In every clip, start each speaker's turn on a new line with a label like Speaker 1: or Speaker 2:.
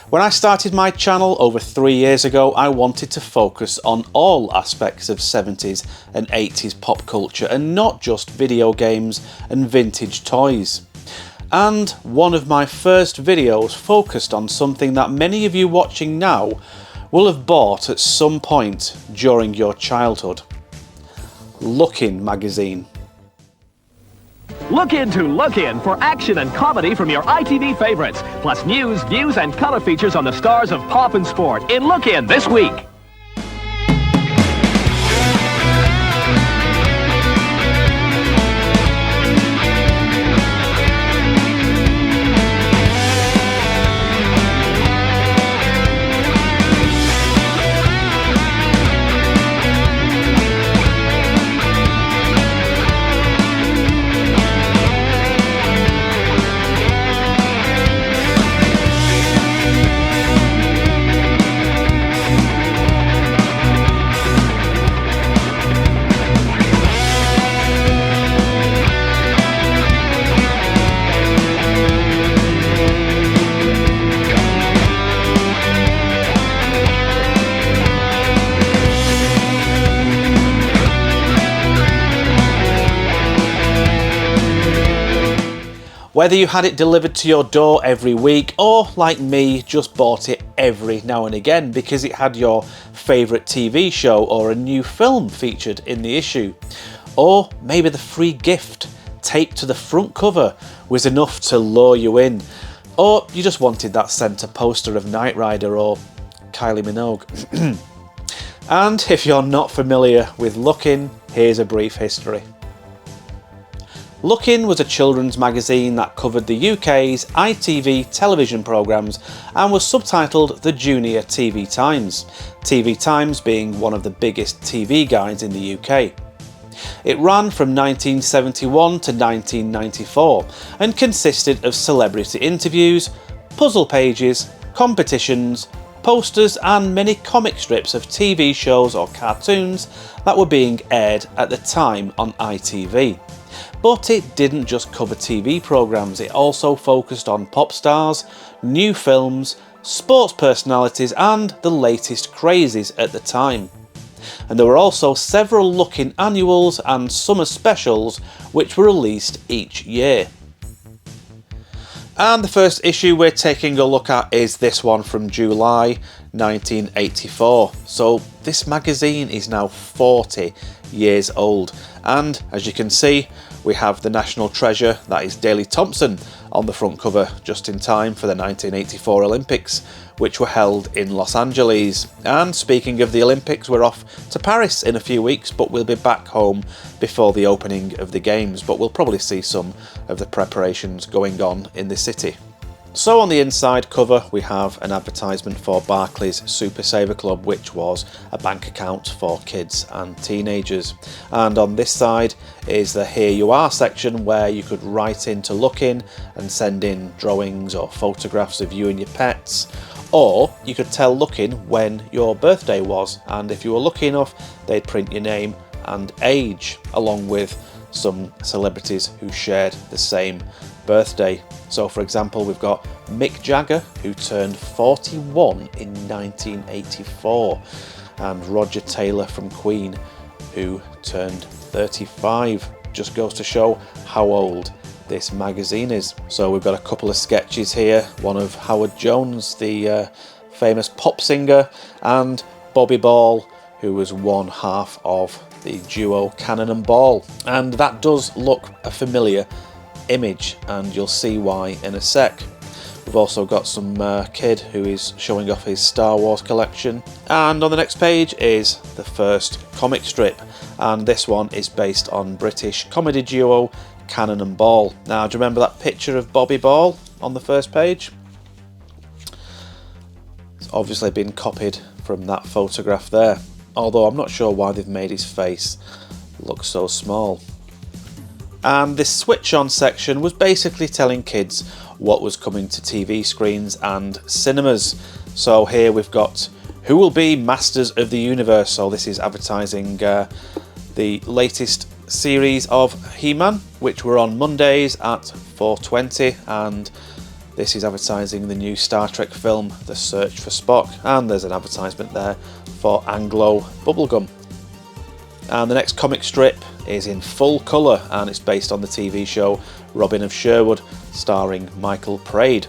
Speaker 1: When I started my channel over 3 years ago, I wanted to focus on all aspects of 70s and 80s pop culture and not just video games and vintage toys. And one of my first videos focused on something that many of you watching now will have bought at some point during your childhood. Lookin magazine.
Speaker 2: Look into Lookin for action and comedy from your ITV favorites, plus news, views, and color features on the stars of pop and sport in Lookin this week.
Speaker 1: Whether you had it delivered to your door every week or, like me, just bought it every now and again because it had your favourite TV show or a new film featured in the issue. Or maybe the free gift taped to the front cover was enough to lure you in. Or you just wanted that centre poster of Knight Rider or Kylie Minogue. And if you're not familiar with Lookin, here's a brief history. Lookin was a children's magazine that covered the UK's ITV television programmes and was subtitled The Junior TV Times, TV Times being one of the biggest TV guides in the UK. It ran from 1971 to 1994 and consisted of celebrity interviews, puzzle pages, competitions, posters and many comic strips of TV shows or cartoons that were being aired at the time on ITV. But it didn't just cover TV programmes, it also focused on pop stars, new films, sports personalities and the latest crazes at the time. And there were also several Lookin annuals and summer specials which were released each year. And the first issue we're taking a look at is this one from July 1984. So this magazine is now 40 years old, and as you can see we have the national treasure, that is Daley Thompson, on the front cover just in time for the 1984 Olympics, which were held in Los Angeles. And speaking of the Olympics, we're off to Paris in a few weeks, but we'll be back home before the opening of the games, but we'll probably see some of the preparations going on in the city. So on the inside cover we have an advertisement for Barclays Super Saver Club, which was a bank account for kids and teenagers. And on this side is the Here You Are section where you could write in to Lookin and send in drawings or photographs of you and your pets. Or you could tell Lookin when your birthday was, and if you were lucky enough they'd print your name and age along with some celebrities who shared the same birthday. So for example we've got Mick Jagger, who turned 41 in 1984, and Roger Taylor from Queen, who turned 35. Just goes to show how old this magazine is. So we've got a couple of sketches here, one of Howard Jones, the famous pop singer, and Bobby Ball, who was one half of the duo Cannon and Ball. And that does look a familiar image, and you'll see why in a sec. We've also got some kid who is showing off his Star Wars collection, and on the next page is the first comic strip, and this one is based on British comedy duo Cannon and Ball. Now, do you remember that picture of Bobby Ball on the first page? It's obviously been copied from that photograph there, although I'm not sure why they've made his face look so small. And this switch on section was basically telling kids what was coming to TV screens and cinemas. So here we've got who will be Masters of the Universe. So this is advertising the latest series of He-Man, which were on Mondays at 4:20, and This is advertising the new Star Trek film, The Search for Spock, and there's an advertisement there for Anglo bubblegum. And the next comic strip is in full colour, and it's based on the TV show Robin of Sherwood, starring Michael Praed.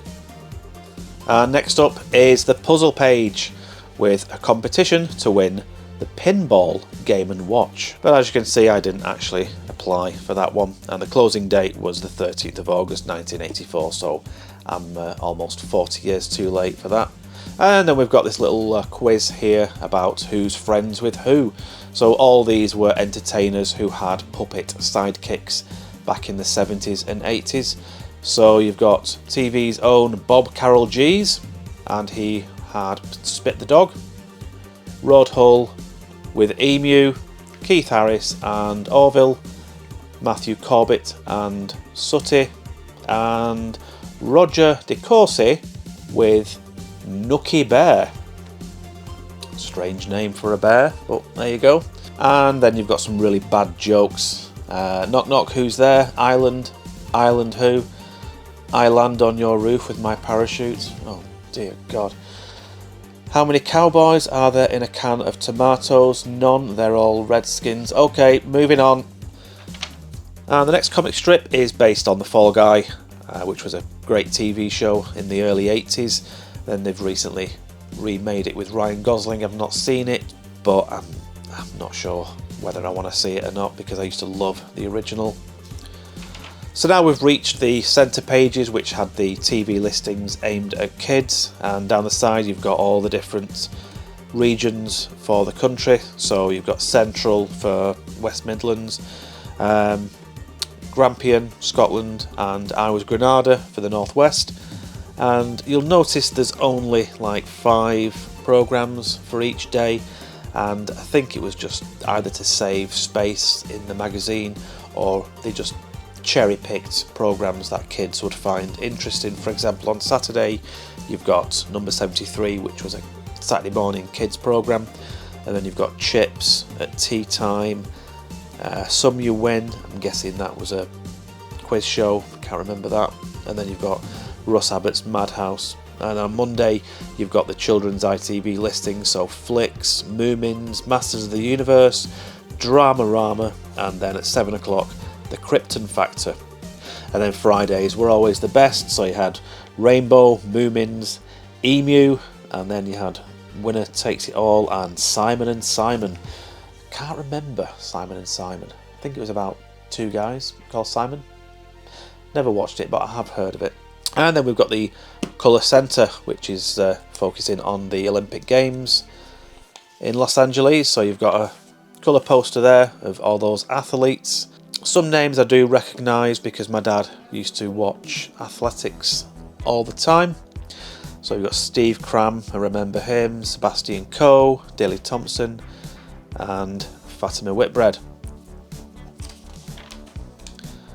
Speaker 1: And next up is the puzzle page, with a competition to win the pinball Game & Watch. But as you can see, I didn't actually apply for that one, and the closing date was the 13th of August 1984, so I'm almost 40 years too late for that. And then we've got this little quiz here about who's friends with who. So all these were entertainers who had puppet sidekicks back in the 70s and 80s. So you've got TV's own Bob Carroll Gees, and he had Spit the Dog, Rod Hull with Emu, Keith Harris and Orville, Matthew Corbett and Sooty, and Roger DeCourcy with Nookie Bear. Strange name for a bear, but there you go. And then you've got some really bad jokes. Knock knock, who's there? Island who? I land on your roof with my parachute. Oh dear God. How many cowboys are there in a can of tomatoes? None, they're all Redskins. Okay, moving on. And the next comic strip is based on The Fall Guy, which was a great TV show in the early 80s. Then they've recently remade it with Ryan Gosling. I've not seen it, but I'm not sure whether I want to see it or not, because I used to love the original. So now we've reached the centre pages, which had the TV listings aimed at kids, and down the side you've got all the different regions for the country. So you've got Central for West Midlands, Grampian, Scotland, and I was Granada for the Northwest. And you'll notice there's only like 5 programmes for each day, and I think it was just either to save space in the magazine, or they just cherry-picked programmes that kids would find interesting. For example, on Saturday you've got number 73, which was a Saturday morning kids programme, and then you've got Chips at tea time, Some You Win, I'm guessing that was a quiz show, can't remember that, and then you've got Russ Abbott's Madhouse. And on Monday you've got the children's ITV listings, so Flicks, Moomins, Masters of the Universe, Dramarama, and then at 7 o'clock the Krypton Factor. And then Fridays were always the best, so you had Rainbow, Moomins, Emu, and then you had Winner Takes It All and Simon and Simon. Can't remember Simon and Simon. I think it was about 2 guys called Simon. Never watched it, but I have heard of it. And then we've got the Colour Centre, which is focusing on the Olympic Games in Los Angeles. So you've got a colour poster there of all those athletes. Some names I do recognise because my dad used to watch athletics all the time. So you've got Steve Cram, I remember him, Sebastian Coe, Daley Thompson, and Fatima Whitbread.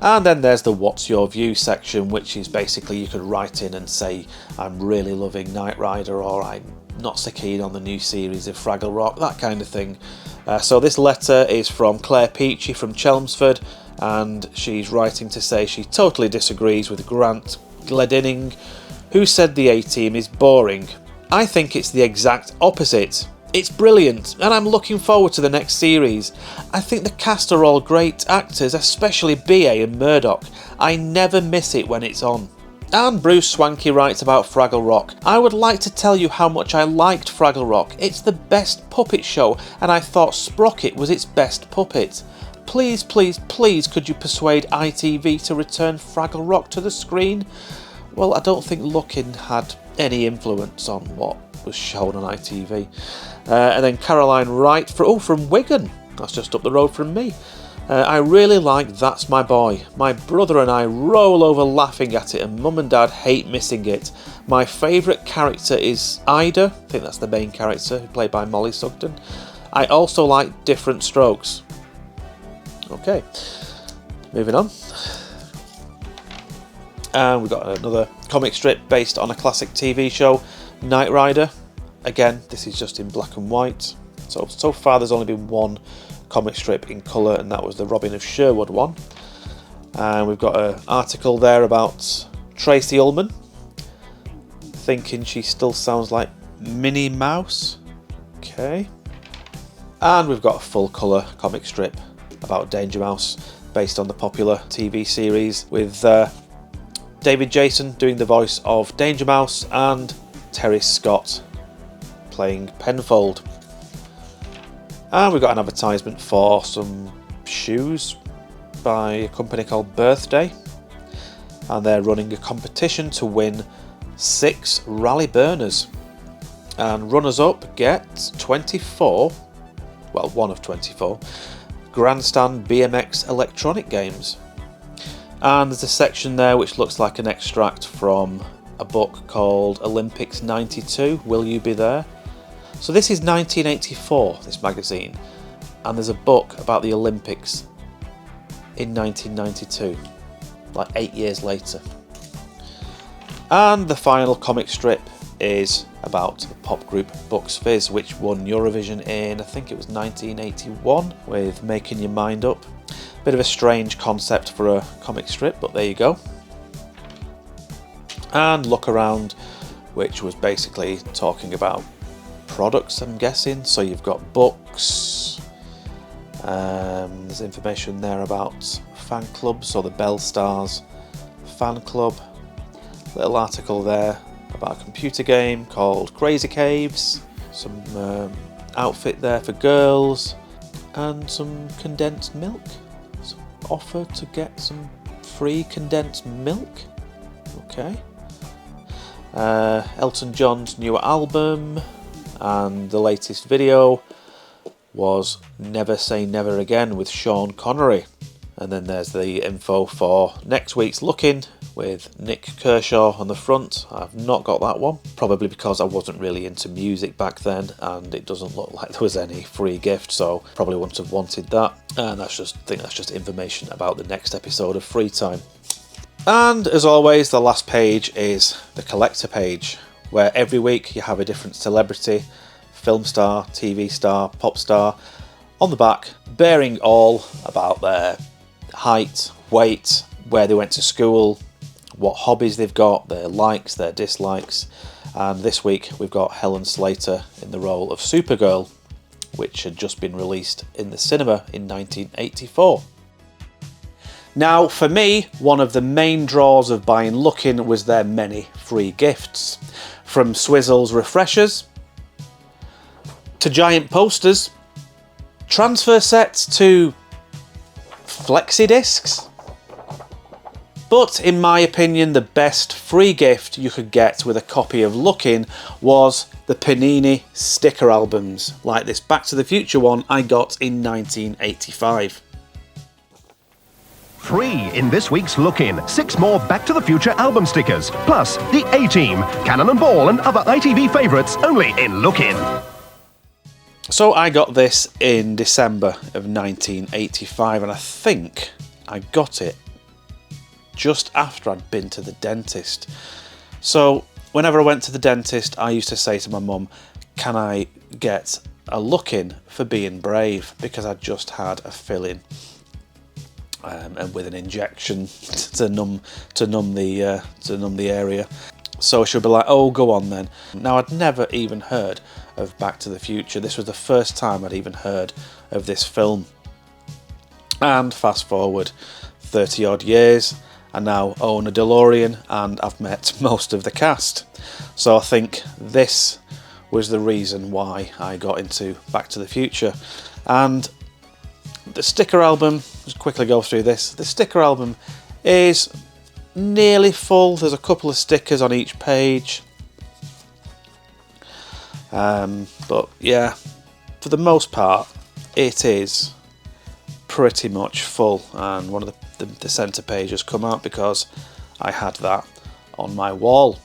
Speaker 1: And then there's the What's Your View section, which is basically you could write in and say, I'm really loving Knight Rider, or I'm not so keen on the new series of Fraggle Rock, that kind of thing. So this letter is from Claire Peachy from Chelmsford, and she's writing to say she totally disagrees with Grant Gledinning, who said the A-Team is boring. I think it's the exact opposite. It's brilliant, and I'm looking forward to the next series. I think the cast are all great actors, especially B.A. and Murdoch. I never miss it when it's on. And Bruce Swanky writes about Fraggle Rock. I would like to tell you how much I liked Fraggle Rock. It's the best puppet show, and I thought Sprocket was its best puppet. Please, please, please could you persuade ITV to return Fraggle Rock to the screen? Well, I don't think Lookin had any influence on what was shown on ITV. And then Caroline Wright from Wigan. That's just up the road from me. I really like That's My Boy. My brother and I roll over laughing at it, and Mum and Dad hate missing it. My favourite character is Ida. I think that's the main character, played by Molly Sugden. I also like Different Strokes. Okay, moving on. And we've got another comic strip based on a classic TV show, Knight Rider. Again, this is just in black and white. So far there's only been one comic strip in colour, and that was the Robin of Sherwood one. And we've got an article there about Tracy Ullman, thinking she still sounds like Minnie Mouse. Okay. And we've got a full colour comic strip about Danger Mouse, based on the popular TV series, with David Jason doing the voice of Danger Mouse and Terry Scott playing Penfold. And we've got an advertisement for some shoes by a company called Birthday, and they're running a competition to win 6 rally burners, and runners up get 24, well, one of 24 Grandstand BMX electronic games. And there's a section there which looks like an extract from a book called Olympics 92, Will You Be There? So this is 1984, this magazine, and there's a book about the Olympics in 1992, like 8 years later. And the final comic strip is about the pop group Bucks Fizz, which won Eurovision in, I think it was 1981, with Making Your Mind Up. Bit of a strange concept for a comic strip, but there you go. And Look Around, which was basically talking about products, I'm guessing. So you've got books, there's information there about fan clubs, or the Bell Stars fan club. Little article there about a computer game called Crazy Caves, some outfit there for girls, and some condensed milk. So offer to get some free condensed milk. Okay. Elton John's new album, and the latest video was Never Say Never Again with Sean Connery. And then there's the info for next week's Lookin with Nick Kershaw on the front. I've not got that one, probably because I wasn't really into music back then, and it doesn't look like there was any free gift, so probably wouldn't have wanted that. And I think that's just information about the next episode of Free Time. And as always, the last page is the collector page, where every week you have a different celebrity, film star, TV star, pop star, on the back, bearing all about their height, weight, where they went to school, what hobbies they've got, their likes, their dislikes. And this week we've got Helen Slater in the role of Supergirl, which had just been released in the cinema in 1984. Now, for me, one of the main draws of buying Lookin was their many free gifts. From Swizzle's refreshers, to giant posters, transfer sets to flexi discs. But in my opinion, the best free gift you could get with a copy of Lookin was the Panini sticker albums, like this Back to the Future one I got in 1985.
Speaker 3: Free in this week's Lookin', 6 more Back to the Future album stickers, plus the A-Team, Cannon and Ball and other ITV favourites only in Lookin'.
Speaker 1: So I got this in December of 1985, and I think I got it just after I'd been to the dentist. So whenever I went to the dentist, I used to say to my mum, can I get a Lookin' for being brave? Because I'd just had a filling. And with an injection to numb the area, so she'll be like, "Oh, go on then." Now, I'd never even heard of Back to the Future. This was the first time I'd even heard of this film. And fast forward 30 odd years, I now own a DeLorean and I've met most of the cast. So I think this was the reason why I got into Back to the Future. And the sticker album, just quickly go through this. The sticker album is nearly full. There's a couple of stickers on each page. But yeah, for the most part, it is pretty much full. And one of the centre pages come out because I had that on my wall.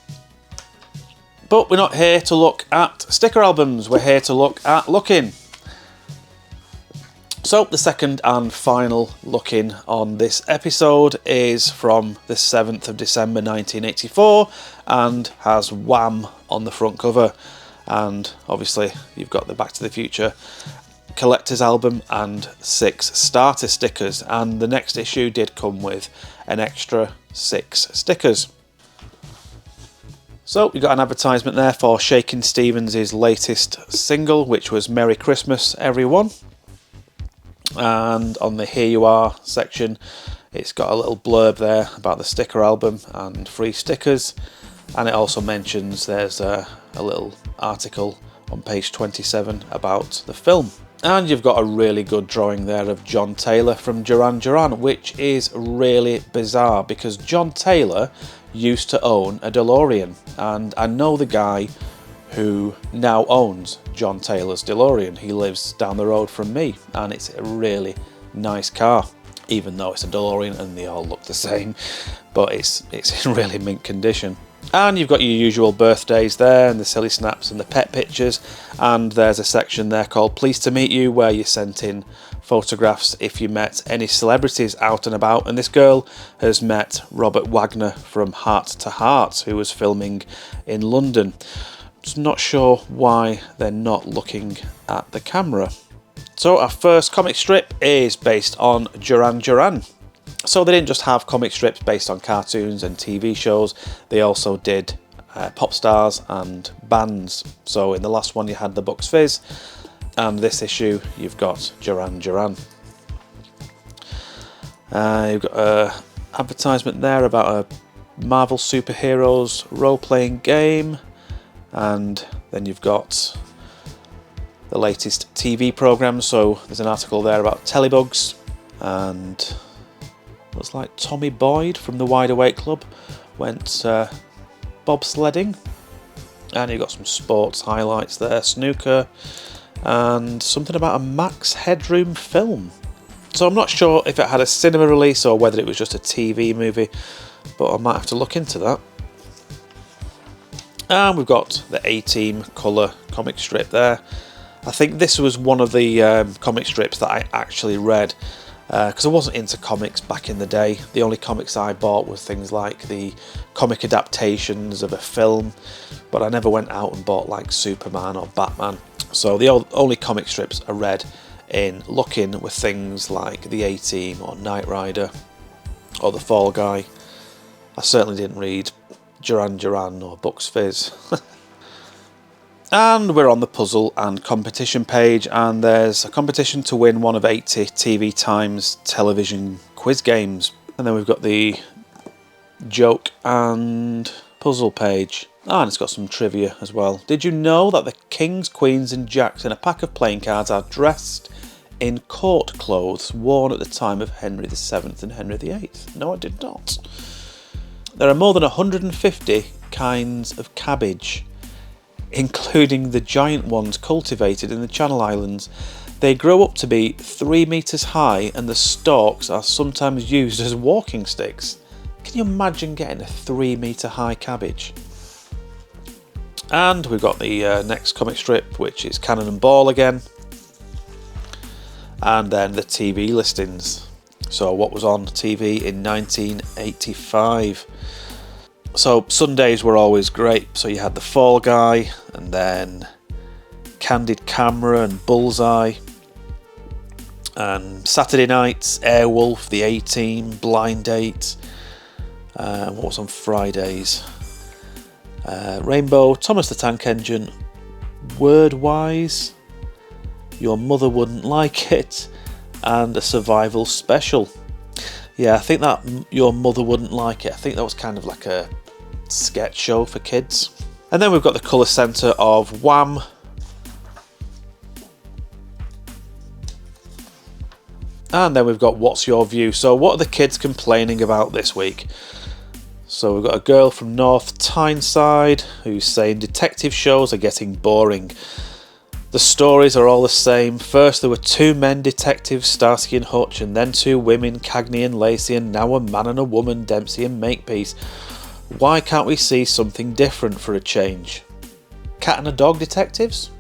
Speaker 1: But we're not here to look at sticker albums. We're here to look at Lookin'. So the second and final Lookin' on this episode is from the 7th of December 1984 and has Wham on the front cover. And obviously you've got the Back to the Future collector's album and 6 starter stickers, and the next issue did come with an extra 6 stickers. So you got an advertisement there for Shakin' Stevens' latest single, which was Merry Christmas Everyone. And on the Here You Are section, it's got a little blurb there about the sticker album and free stickers. And it also mentions there's a little article on page 27 about the film. And you've got a really good drawing there of John Taylor from Duran Duran, which is really bizarre because John Taylor used to own a DeLorean, and I know the guy who now owns John Taylor's DeLorean. He lives down the road from me, and it's a really nice car, even though it's a DeLorean and they all look the same, but it's in really mint condition. And you've got your usual birthdays there, and the silly snaps and the pet pictures, and there's a section there called Pleased to Meet You, where you sent in photographs if you met any celebrities out and about, and this girl has met Robert Wagner from Heart to Heart, who was filming in London. Just not sure why they're not looking at the camera. So our first comic strip is based on Duran Duran. So they didn't just have comic strips based on cartoons and TV shows, they also did pop stars and bands. So in the last one you had the Bucks Fizz, and this issue you've got Duran Duran. You've got an advertisement there about a Marvel superheroes role-playing game, and then you've got the latest TV programmes. So there's an article there about Telebugs, and looks like Tommy Boyd from the Wide Awake Club went bobsledding, and you've got some sports highlights there, snooker, and something about a Max Headroom film. So I'm not sure if it had a cinema release or whether it was just a TV movie, but I might have to look into that. And we've got the A-Team colour comic strip there. I think this was one of the comic strips that I actually read, because I wasn't into comics back in the day. The only comics I bought were things like the comic adaptations of a film, but I never went out and bought like Superman or Batman. So the only comic strips I read in Lookin were things like the A-Team or Knight Rider or the Fall Guy. I certainly didn't read Duran Duran or Bucks Fizz. And we're on the puzzle and competition page, and there's a competition to win one of 80 TV Times television quiz games. And then we've got the joke and puzzle page. And it's got some trivia as well. Did you know that the kings, queens and jacks in a pack of playing cards are dressed in court clothes worn at the time of Henry VII and Henry VIII? No, I did not. There are more than 150 kinds of cabbage, including the giant ones cultivated in the Channel Islands. They grow up to be 3 meters high, and the stalks are sometimes used as walking sticks. Can you imagine getting a 3 meter high cabbage? And we've got the next comic strip, which is Cannon and Ball again, and then the TV listings. So what was on TV in 1985? So Sundays were always great. So you had the Fall Guy, and then Candid Camera and Bullseye. And Saturday nights, Airwolf, the A-Team, Blind Date. What was on Fridays? Rainbow, Thomas the Tank Engine, Wordwise, Your Mother Wouldn't Like It, and a Survival Special. Yeah, I think that Your Mother Wouldn't Like It, I think that was kind of like a sketch show for kids. And then we've got the colour centre of Wham! And then we've got What's Your View? So what are the kids complaining about this week? So we've got a girl from North Tyneside who's saying detective shows are getting boring. The stories are all the same. First there were 2 men detectives, Starsky and Hutch, and then 2 women, Cagney and Lacey, and now a man and a woman, Dempsey and Makepeace. Why can't we see something different for a change? Cat and a dog detectives?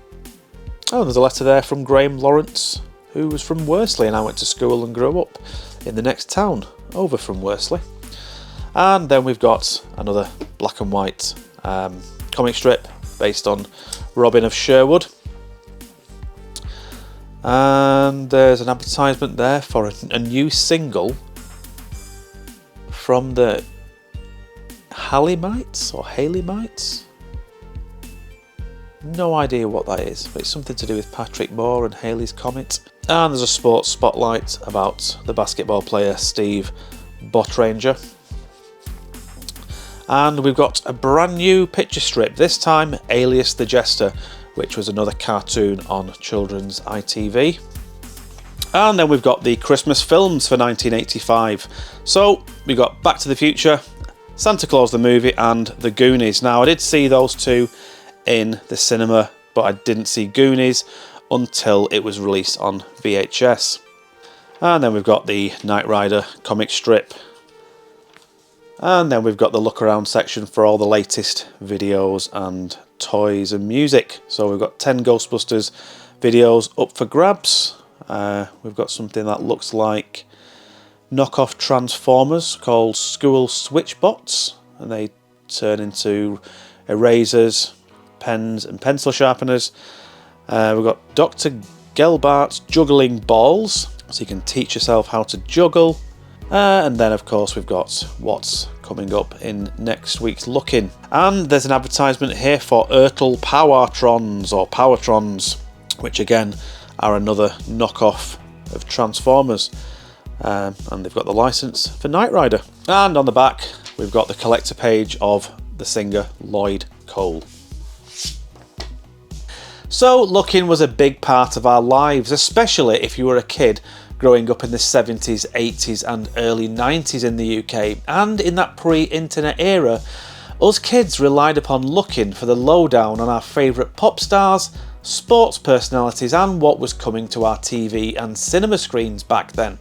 Speaker 1: Oh, there's a letter there from Graham Lawrence, who was from Worsley, and I went to school and grew up in the next town over from Worsley. And then we've got another black and white comic strip based on Robin of Sherwood. And there's an advertisement there for a new single from the Haleymites or Haleymites. No idea what that is, but it's something to do with Patrick Moore and Halley's Comet. And there's a sports spotlight about the basketball player Steve Bottranger. And we've got a brand new picture strip, this time Alias the Jester, which was another cartoon on children's ITV. And then we've got the Christmas films for 1985. So we've got Back to the Future, Santa Claus the movie and The Goonies. Now I did see those two in the cinema, but I didn't see Goonies until it was released on VHS. And then we've got the Knight Rider comic strip. And then we've got the look around section for all the latest videos and toys and music. So we've got 10 Ghostbusters videos up for grabs. We've got something that looks like knockoff Transformers called School Switchbots, and they turn into erasers, pens and pencil sharpeners. We've got Dr. Gelbart's juggling balls, so you can teach yourself how to juggle. And then of course we've got what's coming up in next week's Lookin. And there's an advertisement here for Ertl Powertrons or Powertrons, which again are another knockoff of Transformers. And they've got the license for Knight Rider. And on the back we've got the collector page of the singer Lloyd Cole. So Lookin was a big part of our lives, especially if you were a kid growing up in the 70s, 80s and early 90s in the UK. And in that pre-internet era, us kids relied upon Lookin for the lowdown on our favourite pop stars, sports personalities and what was coming to our TV and cinema screens back then.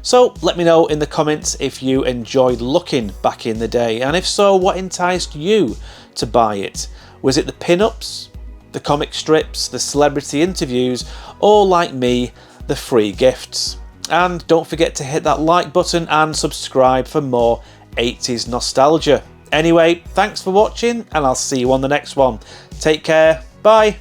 Speaker 1: So let me know in the comments if you enjoyed Lookin back in the day, and if so, what enticed you to buy it? Was it the pin-ups, the comic strips, the celebrity interviews, or like me, the free gifts? And don't forget to hit that like button and subscribe for more 80s nostalgia. Anyway, thanks for watching and I'll see you on the next one. Take care, bye!